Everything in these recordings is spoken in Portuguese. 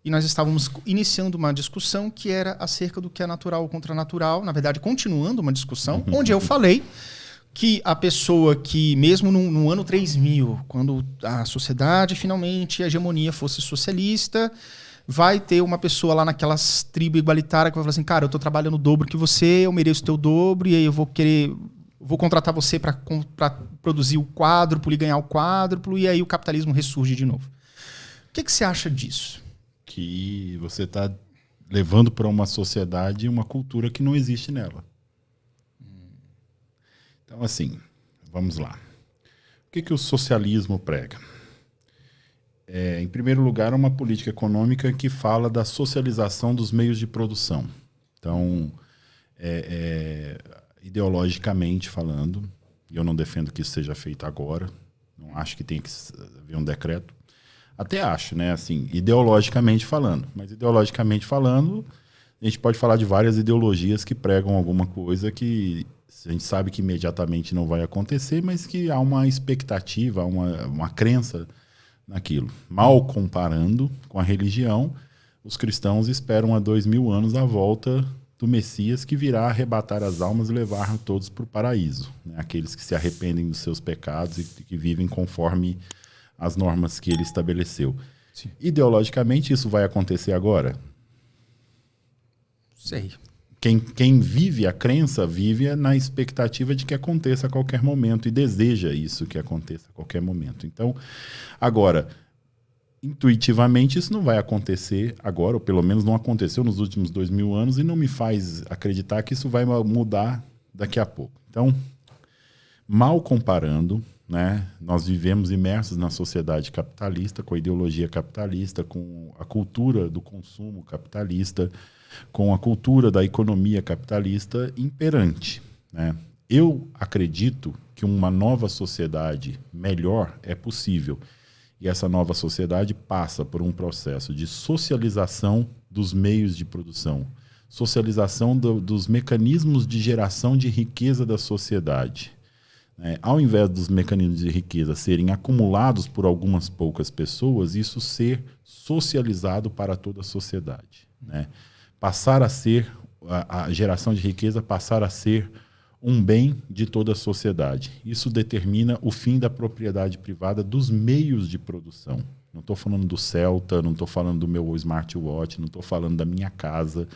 e nós estávamos iniciando uma discussão que era acerca do que é natural ou contranatural, na verdade, continuando uma discussão, onde eu falei que a pessoa que, mesmo no ano 3000, quando a sociedade finalmente, a hegemonia fosse socialista, vai ter uma pessoa lá naquelas tribos igualitárias que vai falar assim, cara, eu estou trabalhando o dobro que você, eu mereço o teu dobro, e aí eu vou contratar você para produzir o quádruplo e ganhar o quádruplo, e aí o capitalismo ressurge de novo. O que você acha disso? Que você está levando para uma sociedade uma cultura que não existe nela. Então, assim, vamos lá. O que o socialismo prega? Em primeiro lugar, uma política econômica que fala da socialização dos meios de produção. Então, ideologicamente falando, e eu não defendo que isso seja feito agora, não acho que tenha que haver um decreto. Até acho, né? Assim, ideologicamente falando. Mas ideologicamente falando, a gente pode falar de várias ideologias que pregam alguma coisa que a gente sabe que imediatamente não vai acontecer, mas que há uma expectativa, uma crença naquilo. Mal comparando com a religião, os cristãos esperam há 2000 anos a volta do Messias, que virá arrebatar as almas e levar todos para o paraíso, né? Aqueles que se arrependem dos seus pecados e que vivem conforme as normas que ele estabeleceu. Sim. Ideologicamente, isso vai acontecer agora? Sei. Quem vive a crença vive na expectativa de que aconteça a qualquer momento e deseja isso que aconteça a qualquer momento. Então, agora, intuitivamente isso não vai acontecer agora, ou pelo menos não aconteceu nos últimos 2000 anos e não me faz acreditar que isso vai mudar daqui a pouco. Então, mal comparando, né, nós vivemos imersos na sociedade capitalista, com a ideologia capitalista, com a cultura do consumo capitalista, com a cultura da economia capitalista imperante, né? Eu acredito que uma nova sociedade melhor é possível. E essa nova sociedade passa por um processo de socialização dos meios de produção, socialização dos mecanismos de geração de riqueza da sociedade. Ao invés dos mecanismos de riqueza serem acumulados por algumas poucas pessoas, isso ser socializado para toda a sociedade, né? Passar a ser, a geração de riqueza passar a ser um bem de toda a sociedade. Isso determina o fim da propriedade privada dos meios de produção. Não estou falando do Celta, não estou falando do meu smartwatch, não estou falando da minha casa.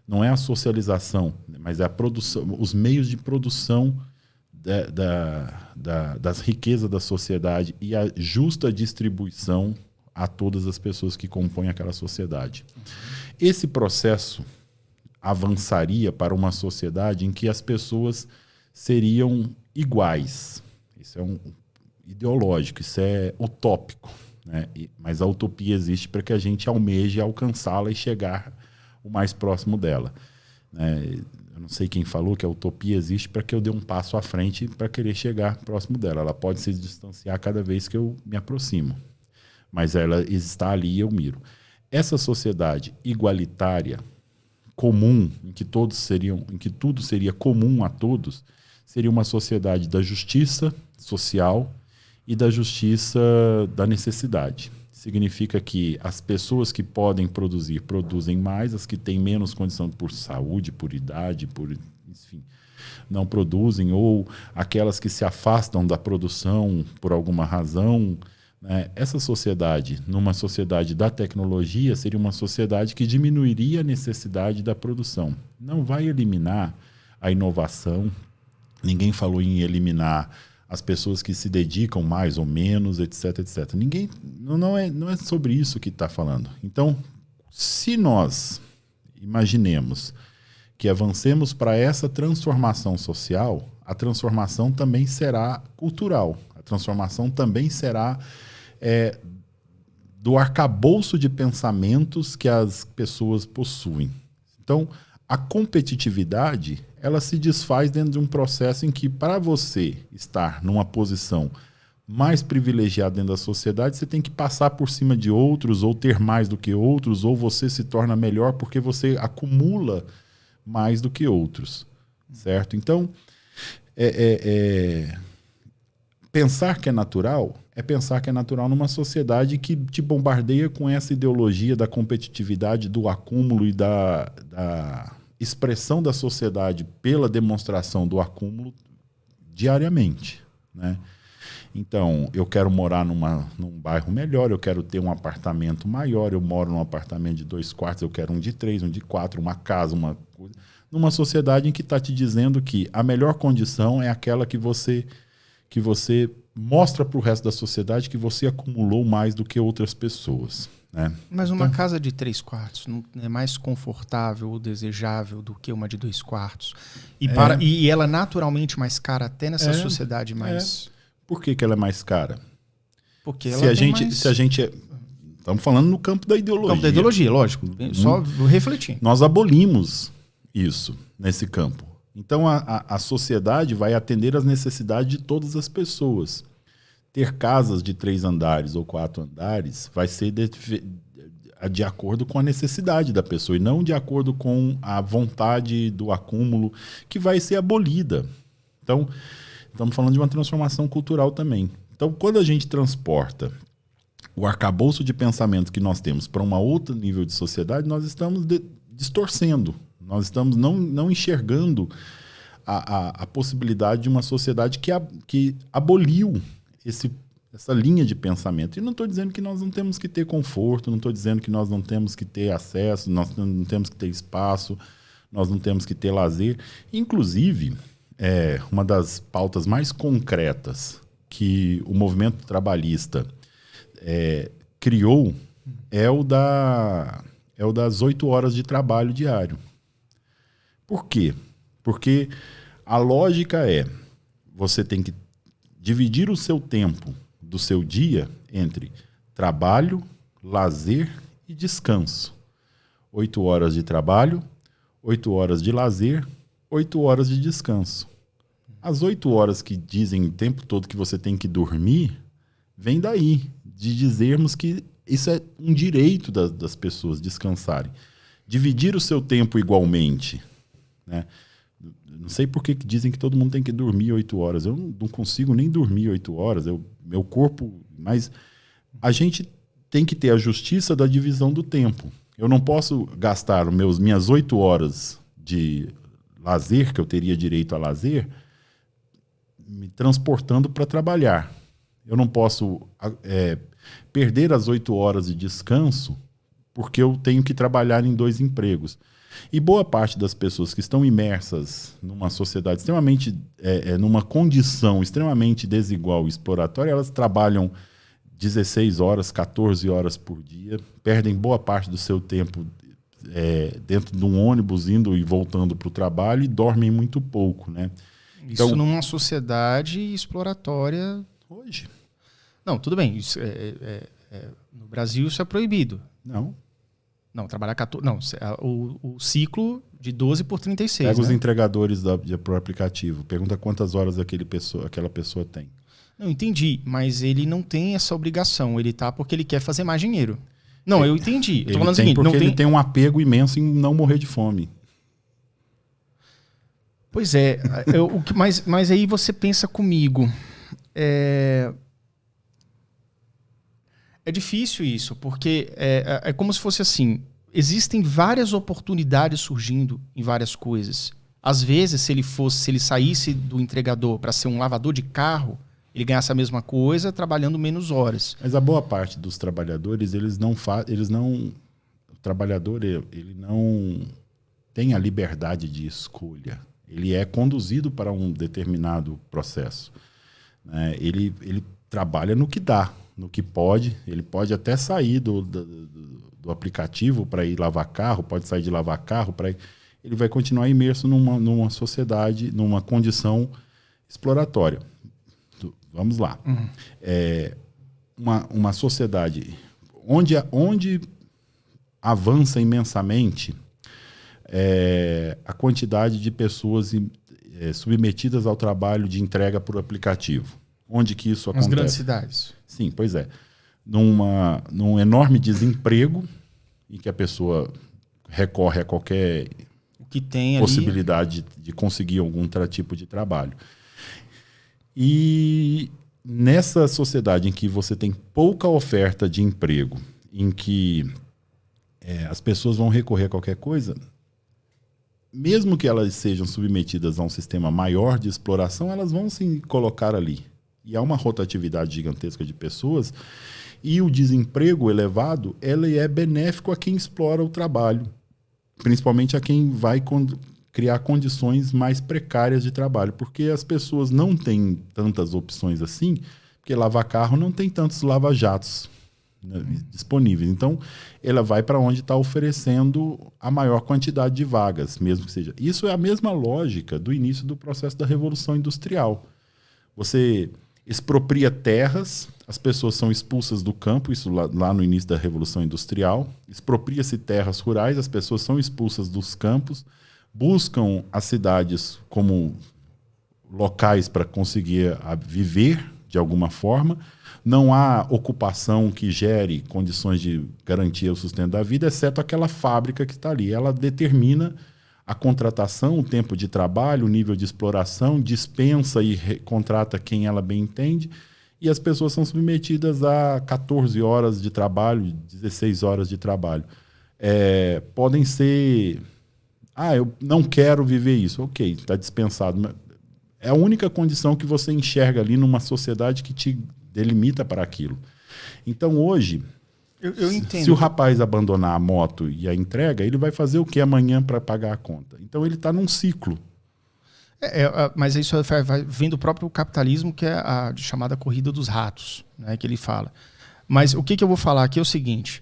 Não é a socialização, mas é a produção, os meios de produção das riquezas da sociedade e a justa distribuição a todas as pessoas que compõem aquela sociedade. Esse processo avançaria para uma sociedade em que as pessoas seriam iguais. Isso é ideológico, isso é utópico, né? Mas a utopia existe para que a gente almeje alcançá-la e chegar o mais próximo dela, né? Eu não sei quem falou que a utopia existe para que eu dê um passo à frente para querer chegar próximo dela. Ela pode se distanciar cada vez que eu me aproximo, mas ela está ali e eu miro. Essa sociedade igualitária, comum, em que tudo seria comum a todos, seria uma sociedade da justiça social e da justiça da necessidade. Significa que as pessoas que podem produzir, produzem mais, as que têm menos condição por saúde, por idade, enfim, não produzem, ou aquelas que se afastam da produção por alguma razão. Essa sociedade, numa sociedade da tecnologia, seria uma sociedade que diminuiria a necessidade da produção. Não vai eliminar a inovação, ninguém falou em eliminar as pessoas que se dedicam mais ou menos, etc, etc. Não é sobre isso que está falando. Então, se nós imaginemos que avancemos para essa transformação social, a transformação também será cultural, a transformação também será do arcabouço de pensamentos que as pessoas possuem. Então, a competitividade, ela se desfaz dentro de um processo em que, para você estar numa posição mais privilegiada dentro da sociedade, você tem que passar por cima de outros, ou ter mais do que outros, ou você se torna melhor porque você acumula mais do que outros, certo? Então, pensar que é natural é pensar que é natural numa sociedade que te bombardeia com essa ideologia da competitividade, do acúmulo e da expressão da sociedade pela demonstração do acúmulo diariamente, né? Então, eu quero morar num bairro melhor, eu quero ter um apartamento maior, eu moro num apartamento de 2 quartos, eu quero um de 3, um de 4, uma casa, uma coisa. Numa sociedade em que está te dizendo que a melhor condição é aquela que você mostra para o resto da sociedade que você acumulou mais do que outras pessoas, né? Mas uma casa de 3 quartos não é mais confortável ou desejável do que uma de 2 quartos? E ela naturalmente mais cara até nessa sociedade mais... Por que ela é mais cara? Porque ela estamos falando no campo da ideologia. Campo da ideologia, lógico. Só refletindo. Nós abolimos isso nesse campo. Então a sociedade vai atender às necessidades de todas as pessoas. Ter casas de 3 andares ou 4 andares vai ser de acordo com a necessidade da pessoa e não de acordo com a vontade do acúmulo, que vai ser abolida. Então, estamos falando de uma transformação cultural também. Então, quando a gente transporta o arcabouço de pensamento que nós temos para um outro nível de sociedade, nós estamos distorcendo. Nós estamos não enxergando a possibilidade de uma sociedade que aboliu essa linha de pensamento. E não estou dizendo que nós não temos que ter conforto, não estou dizendo que nós não temos que ter acesso, nós não temos que ter espaço, nós não temos que ter lazer. Inclusive, uma das pautas mais concretas que o movimento trabalhista criou é o das 8 horas de trabalho diário. Por quê? Porque a lógica você tem que dividir o seu tempo do seu dia entre trabalho, lazer e descanso. 8 horas de trabalho, 8 horas de lazer, 8 horas de descanso. As 8 horas que dizem o tempo todo que você tem que dormir, vem daí, de dizermos que isso é um direito das pessoas descansarem. Dividir o seu tempo igualmente, né? Não sei por que dizem que todo mundo tem que dormir 8 horas. Eu não consigo nem dormir 8 horas. Meu corpo... Mas a gente tem que ter a justiça da divisão do tempo. Eu não posso gastar minhas 8 horas de lazer, que eu teria direito a lazer, me transportando para trabalhar. Eu não posso perder as 8 horas de descanso porque eu tenho que trabalhar em 2 empregos. E boa parte das pessoas que estão imersas numa sociedade extremamente, numa condição extremamente desigual e exploratória, elas trabalham 16 horas, 14 horas por dia, perdem boa parte do seu tempo dentro de um ônibus indo e voltando para o trabalho e dormem muito pouco, né? Isso então, numa sociedade exploratória hoje. Não, tudo bem. Isso no Brasil isso é proibido. Não, trabalhar 14... Não, o ciclo de 12 por 36. Pega os entregadores pro aplicativo. Pergunta quantas horas aquela pessoa tem. Não, entendi. Mas ele não tem essa obrigação. Ele tá porque ele quer fazer mais dinheiro. Não, eu entendi. Eu tô falando o seguinte, porque ele tem um apego imenso em não morrer de fome. Pois é. Mas aí você pensa comigo. É difícil isso, porque é como se fosse assim, existem várias oportunidades surgindo em várias coisas. Às vezes, se ele saísse do entregador para ser um lavador de carro, ele ganhasse a mesma coisa trabalhando menos horas. Mas a boa parte dos trabalhadores, ele não tem a liberdade de escolha. Ele é conduzido para um determinado processo, né? Ele trabalha no que dá. No que pode, ele pode até sair do aplicativo para ir lavar carro, pode sair de lavar carro, ele vai continuar imerso numa sociedade, numa condição exploratória. Vamos lá. Uhum. Uma sociedade onde avança imensamente a quantidade de pessoas submetidas ao trabalho de entrega por aplicativo. Onde que isso acontece? Nas grandes cidades. Sim, pois é. Num enorme desemprego, em que a pessoa recorre a qualquer possibilidade de conseguir algum tipo de trabalho. E nessa sociedade em que você tem pouca oferta de emprego, em que as pessoas vão recorrer a qualquer coisa, mesmo que elas sejam submetidas a um sistema maior de exploração, elas vão se colocar ali. E há uma rotatividade gigantesca de pessoas, e o desemprego elevado, ele é benéfico a quem explora o trabalho, principalmente a quem vai criar condições mais precárias de trabalho, porque as pessoas não têm tantas opções assim, porque lavar carro não tem tantos lava-jatos, né, disponíveis. Então, ela vai para onde está oferecendo a maior quantidade de vagas, mesmo que seja. Isso é a mesma lógica do início do processo da Revolução Industrial. Você expropria terras, as pessoas são expulsas do campo, isso lá no início da Revolução Industrial. Expropria-se terras rurais, as pessoas são expulsas dos campos, buscam as cidades como locais para conseguir viver de alguma forma. Não há ocupação que gere condições de garantir o sustento da vida, exceto aquela fábrica que está ali. Ela determina a contratação, o tempo de trabalho, o nível de exploração, dispensa e contrata quem ela bem entende, e as pessoas são submetidas a 14 horas de trabalho, 16 horas de trabalho. Podem ser... eu não quero viver isso. Ok, está dispensado. É a única condição que você enxerga ali numa sociedade que te delimita para aquilo. Então, hoje, eu entendo. Se o rapaz abandonar a moto e a entrega, ele vai fazer o que amanhã para pagar a conta? Então, ele está num ciclo. Mas isso vem do próprio capitalismo, que é a chamada corrida dos ratos, né, que ele fala. Mas o que eu vou falar aqui é o seguinte.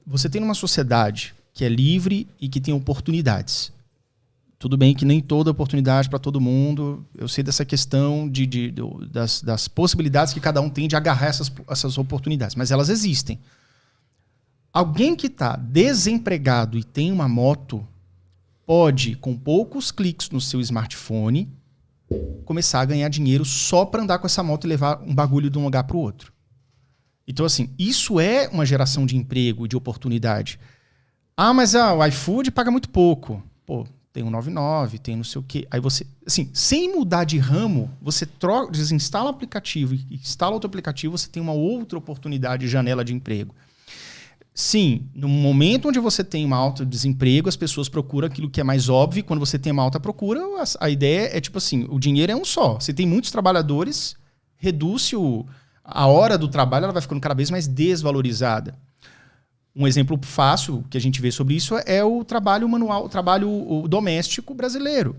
Você tem uma sociedade que é livre e que tem oportunidades. Tudo bem que nem toda oportunidade para todo mundo. Eu sei dessa questão das possibilidades que cada um tem de agarrar essas oportunidades, mas elas existem. Alguém que está desempregado e tem uma moto pode, com poucos cliques no seu smartphone, começar a ganhar dinheiro só para andar com essa moto e levar um bagulho de um lugar para o outro. Então, assim, isso é uma geração de emprego e de oportunidade. Mas o iFood paga muito pouco. Pô, tem um 99, tem não sei o quê. Aí você, assim, sem mudar de ramo, você desinstala o aplicativo e instala outro aplicativo, você tem uma outra oportunidade de janela de emprego. Sim, no momento onde você tem uma alta desemprego, as pessoas procuram aquilo que é mais óbvio. Quando você tem uma alta procura, a ideia é tipo assim, o dinheiro é um só. Você tem muitos trabalhadores, reduz a hora do trabalho, ela vai ficando cada vez mais desvalorizada. Um exemplo fácil que a gente vê sobre isso é o trabalho manual, o trabalho doméstico brasileiro.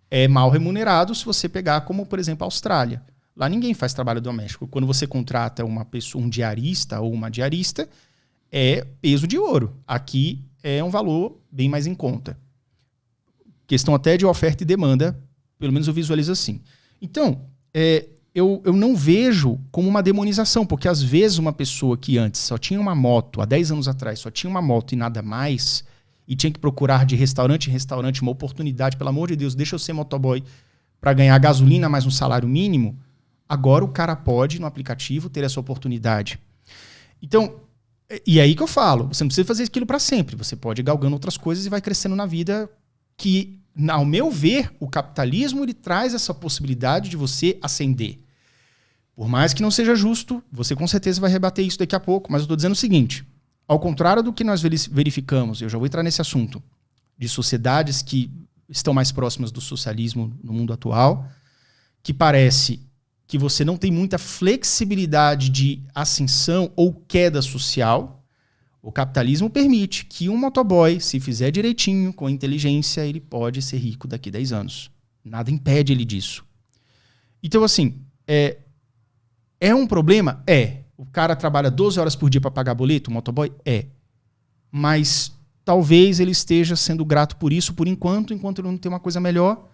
É mal remunerado se você pegar como, por exemplo, a Austrália. Lá ninguém faz trabalho doméstico. Quando você contrata uma pessoa, um diarista ou uma diarista, é peso de ouro. Aqui é um valor bem mais em conta. Questão até de oferta e demanda, pelo menos eu visualizo assim. Então, eu não vejo como uma demonização, porque às vezes uma pessoa que antes só tinha uma moto, há 10 anos atrás só tinha uma moto e nada mais, e tinha que procurar de restaurante em restaurante uma oportunidade, pelo amor de Deus, deixa eu ser motoboy para ganhar gasolina mais um salário mínimo, agora o cara pode, no aplicativo, ter essa oportunidade. Então, e é aí que eu falo, você não precisa fazer aquilo para sempre, você pode ir galgando outras coisas e vai crescendo na vida que, ao meu ver, o capitalismo ele traz essa possibilidade de você ascender. Por mais que não seja justo, você com certeza vai rebater isso daqui a pouco, mas eu estou dizendo o seguinte, ao contrário do que nós verificamos, eu já vou entrar nesse assunto, de sociedades que estão mais próximas do socialismo no mundo atual, que parece que você não tem muita flexibilidade de ascensão ou queda social, o capitalismo permite que um motoboy, se fizer direitinho, com inteligência, ele pode ser rico daqui a 10 anos. Nada impede ele disso. Então, assim, é um problema? É. O cara trabalha 12 horas por dia para pagar boleto, o motoboy? É. Mas talvez ele esteja sendo grato por isso por enquanto ele não tem uma coisa melhor.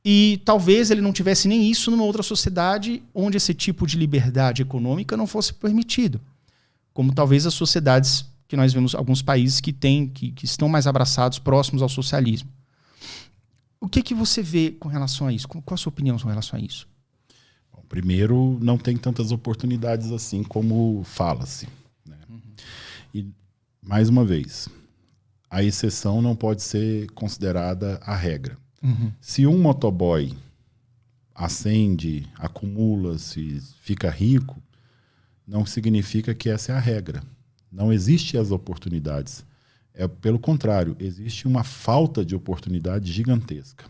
E talvez ele não tivesse nem isso numa outra sociedade onde esse tipo de liberdade econômica não fosse permitido. Como talvez as sociedades que nós vemos, alguns países que estão mais abraçados, próximos ao socialismo. O que você vê com relação a isso? Qual a sua opinião com relação a isso? Bom, primeiro, não tem tantas oportunidades assim como fala-se, né? E, mais uma vez, a exceção não pode ser considerada a regra. Se um motoboy ascende, acumula-se, fica rico, não significa que essa é a regra. Não existem as oportunidades. Pelo contrário, existe uma falta de oportunidade gigantesca.